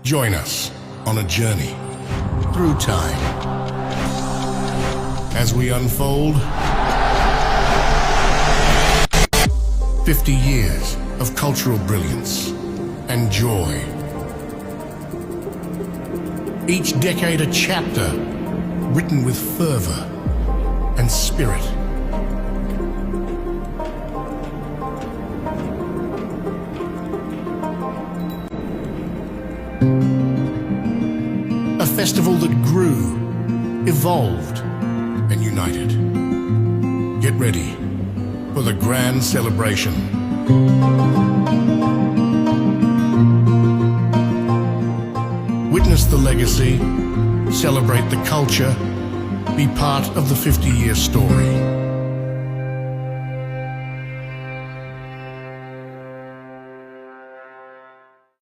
Join us on a journey through time as we unfold 50 years of cultural brilliance and joy. Each decade a chapter written with fervor and spirit. A festival that grew, evolved, and united. Get ready for the grand celebration. Witness the legacy, celebrate the culture, be part of the 50-year story.